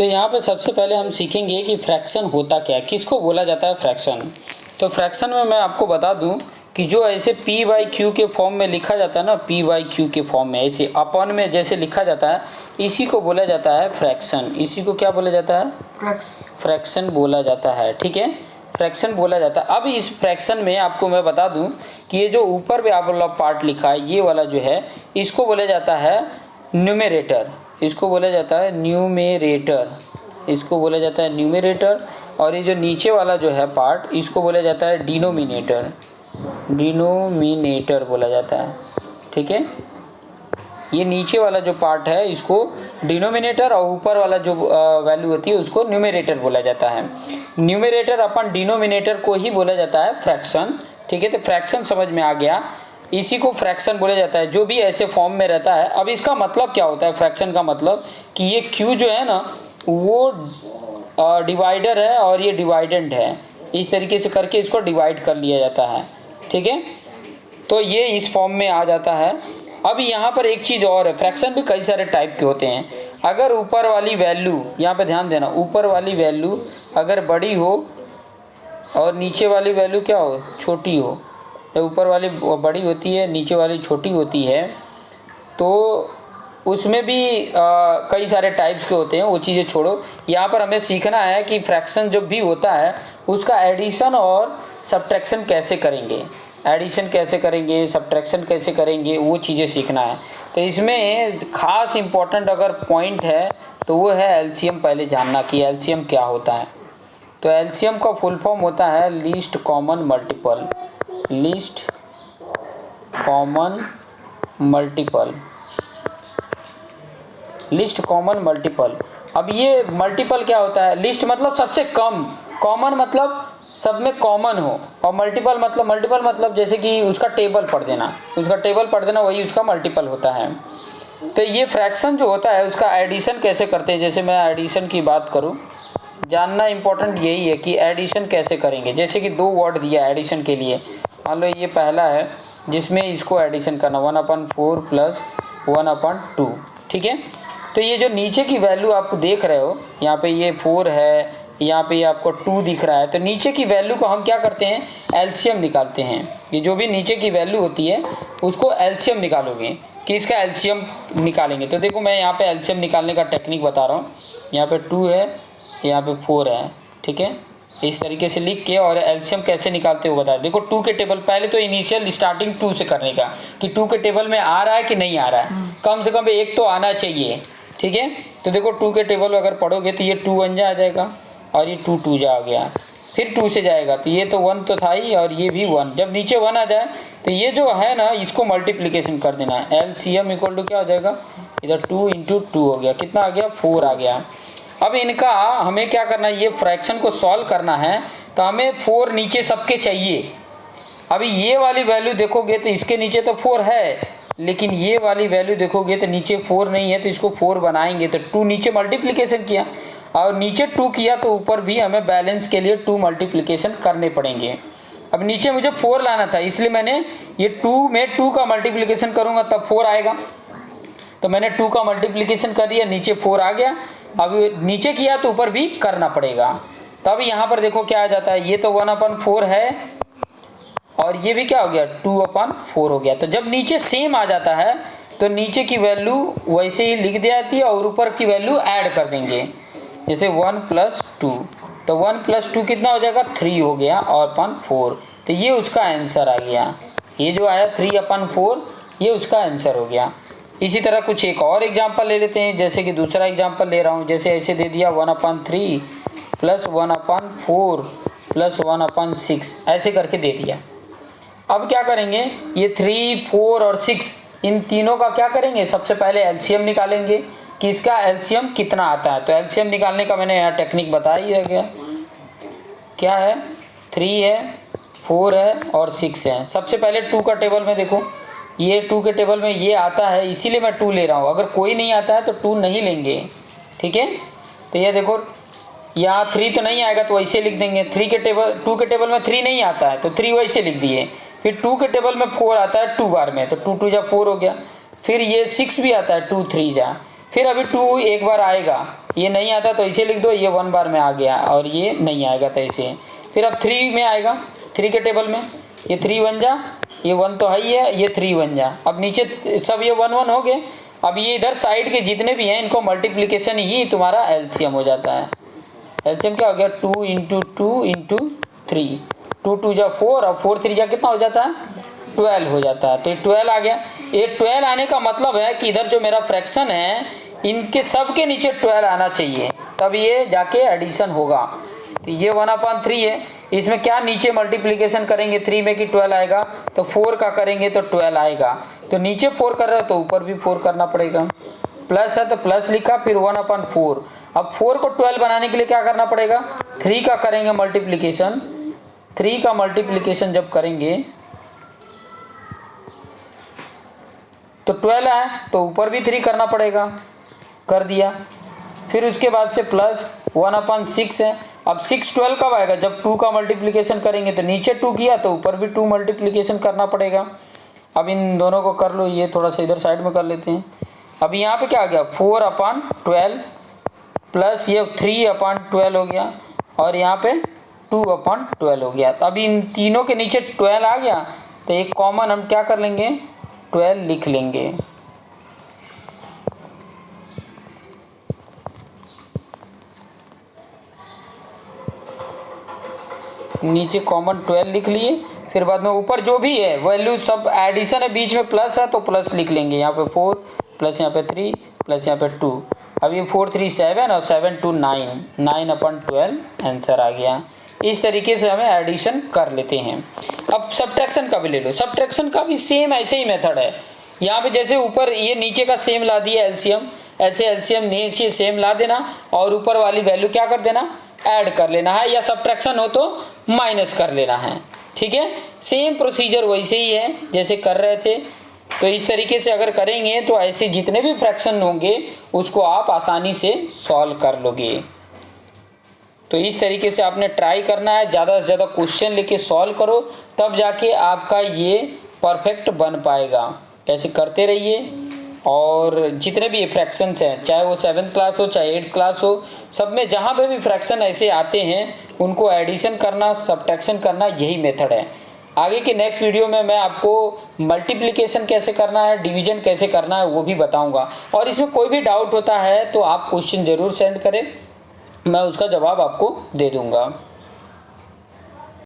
तो यहाँ पे सबसे पहले हम सीखेंगे कि फ्रैक्शन होता क्या है, किसको बोला जाता है फ्रैक्शन। तो फ्रैक्शन में मैं आपको बता दूं कि जो ऐसे p बाई क्यू के फॉर्म में लिखा जाता है ना, p बाई क्यू के फॉर्म में ऐसे अपन में जैसे लिखा जाता है, इसी को बोला जाता है फ्रैक्शन। इसी को क्या बोला जाता है? फ्रैक्शन बोला जाता है। ठीक है, फ्रैक्शन बोला जाता है। अब इस फ्रैक्शन में आपको मैं बता दूं कि ये जो ऊपर भी आप वाला पार्ट लिखा है, ये वाला जो है, इसको बोला जाता है न्यूमरेटर। इसको बोला जाता है न्यूमरेटर। इसको बोला जाता है न्यूमरेटर। और ये जो नीचे वाला जो है पार्ट, इसको बोला जाता है डिनोमिनेटर। डिनोमिनेटर बोला जाता है। ठीक है, ये नीचे वाला जो पार्ट है इसको डिनोमिनेटर, और ऊपर वाला जो वैल्यू होती है उसको न्यूमरेटर बोला जाता है। न्यूमरेटर अपन डिनोमिनेटर को ही बोला जाता है फ्रैक्शन। ठीक है, तो फ्रैक्शन समझ में आ गया, इसी को फ्रैक्शन बोला जाता है, जो भी ऐसे फॉर्म में रहता है। अब इसका मतलब क्या होता है फ्रैक्शन का मतलब कि ये q जो है ना वो डिवाइडर है और ये डिवाइडेंड है। इस तरीके से करके इसको डिवाइड कर लिया जाता है। ठीक है, तो ये इस फॉर्म में आ जाता है। अब यहाँ पर एक चीज़ और है, फ्रैक्शन भी कई सारे टाइप के होते हैं। अगर ऊपर वाली वैल्यू, यहाँ पे ध्यान देना, ऊपर वाली वैल्यू अगर बड़ी हो और नीचे वाली वैल्यू क्या हो, छोटी हो, ऊपर वाली बड़ी होती है, नीचे वाली छोटी होती है, तो उसमें भी कई सारे टाइप्स के होते हैं। वो चीज़ें छोड़ो, यहाँ पर हमें सीखना है कि फ्रैक्शन जब भी होता है उसका एडिशन और सब्ट्रैक्शन कैसे करेंगे, एडिशन कैसे करेंगे, सब्ट्रैक्शन कैसे करेंगे, वो चीज़ें सीखना है। तो इसमें खास इम्पोर्टेंट अगर पॉइंट है तो वो है एलसीएम पहले जानना कि एलसीएम क्या होता है। तो एलसीएम का फुल फॉर्म होता है least common multiple. Least common multiple, list common multiple. अब ये मल्टीपल क्या होता है? लिस्ट मतलब सबसे कम, कॉमन मतलब सब में कॉमन हो, और मल्टीपल मतलब जैसे कि उसका टेबल पढ़ देना, उसका टेबल पढ़ देना, वही उसका मल्टीपल होता है। तो ये फ्रैक्शन जो होता है उसका एडिशन कैसे करते हैं, जैसे मैं एडिशन की बात करूं, जानना इम्पोर्टेंट यही है कि एडिशन कैसे करेंगे। जैसे कि दो वर्ड दिया एडिशन के लिए, मान लो ये पहला है जिसमें इसको एडिशन करना 1/4 प्लस 1/2। ठीक है, तो ये जो नीचे की वैल्यू आप देख रहे हो, यहाँ पे ये 4 है, यहाँ पे ये आपको 2 दिख रहा है, तो नीचे की वैल्यू को हम क्या करते हैं, एलसीएम निकालते हैं। ये जो भी नीचे की वैल्यू होती है उसको एलसीएम निकालोगे, कि इसका एलसीएम निकालेंगे। तो देखो मैं यहाँ पे एलसीएम निकालने का टेक्निक बता रहा हूँ। यहाँ पे 2 है, यहाँ पे 4 है। ठीक है, इस तरीके से लिख के और एलसीएम कैसे निकालते हो बता। देखो 2 के टेबल, पहले तो इनिशियल स्टार्टिंग 2 से करने का, कि 2 के टेबल में आ रहा है कि नहीं आ रहा है, कम से कम एक तो आना चाहिए। ठीक है, तो देखो 2 के टेबल अगर पढ़ोगे तो ये 2 1 जा आ जाएगा, और ये 2 2 जा आ गया, फिर 2 से जाएगा तो ये तो 1 तो था ही, और ये भी 1। जब नीचे 1 आ जाए तो ये जो है ना इसको मल्टीप्लिकेशन कर देना है। एलसीएम इक्वल टू क्या हो जाएगा, इधर 2 × 2 हो गया, कितना आ गया, 4 आ गया। अब इनका हमें क्या करना है, ये फ्रैक्शन को सॉल्व करना है, तो हमें 4 नीचे सबके चाहिए। अभी ये वाली वैल्यू देखोगे तो इसके नीचे तो 4 है, लेकिन ये वाली वैल्यू देखोगे तो नीचे 4 नहीं है, तो इसको 4 बनाएंगे तो 2 नीचे मल्टीप्लिकेशन किया, और नीचे 2 किया तो ऊपर भी हमें बैलेंस के लिए 2 मल्टीप्लिकेशन करने पड़ेंगे। अब नीचे मुझे 4 लाना था, इसलिए मैंने ये 2 में 2 का मल्टीप्लिकेशन करूँगा तब 4 आएगा, तो मैंने 2 का मल्टीप्लिकेशन कर दिया, नीचे 4 आ गया। अब नीचे किया तो ऊपर भी करना पड़ेगा। तब यहाँ पर देखो क्या आ जाता है, ये तो 1/4 है, और ये भी क्या हो गया, 2/4 हो गया। तो जब नीचे सेम आ जाता है तो नीचे की वैल्यू वैसे ही लिख दी जाती है, और ऊपर की वैल्यू ऐड कर देंगे, जैसे 1 + 2, तो 1 + 2 कितना हो जाएगा, 3 हो गया, और 4। तो ये उसका आंसर आ गया, ये जो आया 3/4, ये उसका आंसर हो गया। इसी तरह कुछ एक और एग्जांपल ले लेते हैं, जैसे कि दूसरा एग्जांपल ले रहा हूँ, जैसे ऐसे दे दिया 1/3 + 1/4 + 1/6, ऐसे करके दे दिया। अब क्या करेंगे, ये 3 4 और 6 इन तीनों का क्या करेंगे, सबसे पहले एलसीएम निकालेंगे कि इसका एलसीएम कितना आता है। तो एलसीएम निकालने का मैंने यहाँ टेक्निक बताया ही है, क्या है, 3 है, 4 है और 6 है। सबसे पहले 2 का टेबल में देखो, ये 2 के टेबल में ये आता है, इसीलिए मैं 2 ले रहा हूँ। अगर कोई नहीं आता है तो 2 नहीं लेंगे। ठीक है, तो ये देखो यहाँ 3 तो नहीं आएगा तो वैसे लिख देंगे। 2 के टेबल में 3 नहीं आता है तो 3 वैसे लिख दिए। फिर 2 के टेबल में 4 आता है 2 बार में, तो 2 2 जा 4 हो गया। फिर ये 6 भी आता है 2 3 जा, फिर अभी 2 एक बार आएगा, ये नहीं आता तो इसे लिख दो, ये 1 बार में आ गया और ये नहीं आएगा तो ऐसे। फिर अब 3 में आएगा, 3 के टेबल में ये 3 बन जा, ये 1 तो है ही है, ये 3 बन जा। अब नीचे सब ये 1 1 हो गए। अब ये इधर साइड के जितने भी हैं इनको मल्टीप्लिकेशन ही तुम्हारा एलसीएम हो जाता है। एलसीएम क्या हो गया, 2 इंटू 2 इंटू 3, 2 2 जा 4 और 4 3 जा कितना हो जाता है, 12 हो जाता है। तो ये 12 आ गया। ये 12 आने का मतलब है कि इधर जो मेरा फ्रैक्शन है इनके सब के नीचे 12 आना चाहिए, तब ये जाके एडिशन होगा। तो ये 1/3 है। इसमें क्या नीचे मल्टीप्लिकेशन करेंगे 3 में कि 12 आएगा, तो 4 का करेंगे तो 12 आएगा। तो नीचे 4 कर रहे हो तो ऊपर भी 4 करना पड़ेगा। प्लस है तो प्लस लिखा, फिर 1/4। अब 4 को 12 बनाने के लिए क्या करना पड़ेगा, 3 का करेंगे मल्टीप्लिकेशन। 3 का मल्टीप्लिकेशन जब करेंगे तो 12 है तो ऊपर भी 3 करना पड़ेगा, कर दिया। फिर उसके बाद से प्लस 1/6 है। अब 6 12 कब आएगा, जब 2 का मल्टीप्लिकेशन करेंगे। तो नीचे 2 किया तो ऊपर भी 2 मल्टीप्लिकेशन करना पड़ेगा। अब इन दोनों को कर लो, ये थोड़ा सा इधर साइड में कर लेते हैं। अब यहाँ पे क्या आ गया, 4/12 प्लस ये 3/12 हो गया और यहाँ पे 2/12 हो गया। अब इन तीनों के नीचे 12 आ गया तो एक कॉमन हम क्या कर लेंगे, 12 लिख लेंगे। नीचे कॉमन 12 लिख लिए। फिर बाद में ऊपर जो भी है वैल्यू सब एडिशन है, बीच में प्लस है तो प्लस लिख लेंगे। यहाँ पे 4 प्लस यहाँ पे 3 प्लस यहाँ पे 2। अब ये 4 3 7 और 7 2 9, 9/12 आंसर आ गया। इस तरीके से हमें एडिशन कर लेते हैं। अब सब्ट्रैक्शन का भी ले लो। सब्ट्रैक्शन का भी सेम ऐसे ही मेथड है। यहाँ पे जैसे ऊपर ये नीचे का सेम ला दिया एलसीएम, ऐसे एलसीएम नीचे सेम ला देना और ऊपर वाली वैल्यू क्या कर देना, ऐड कर लेना है, या सब्ट्रैक्शन हो तो माइनस कर लेना है। ठीक है, सेम प्रोसीजर वैसे ही है जैसे कर रहे थे। तो इस तरीके से अगर करेंगे तो ऐसे जितने भी फ्रैक्शन होंगे उसको आप आसानी से सॉल्व कर लोगे। तो इस तरीके से आपने ट्राई करना है, ज़्यादा से ज़्यादा क्वेश्चन लेके सॉल्व करो, तब जाके आपका ये परफेक्ट बन पाएगा। ऐसे करते रहिए और जितने भी फ्रैक्शंस हैं, चाहे वो 7th क्लास हो चाहे 8th क्लास हो, सब में जहाँ पे भी फ्रैक्शन ऐसे आते हैं उनको एडिशन करना, सब्ट्रैक्शन करना, यही मेथड है। आगे के नेक्स्ट वीडियो में मैं आपको मल्टीप्लिकेशन कैसे करना है, डिवीजन कैसे करना है वो भी बताऊंगा। और इसमें कोई भी डाउट होता है तो आप क्वेश्चन ज़रूर सेंड करें, मैं उसका जवाब आपको दे दूंगा।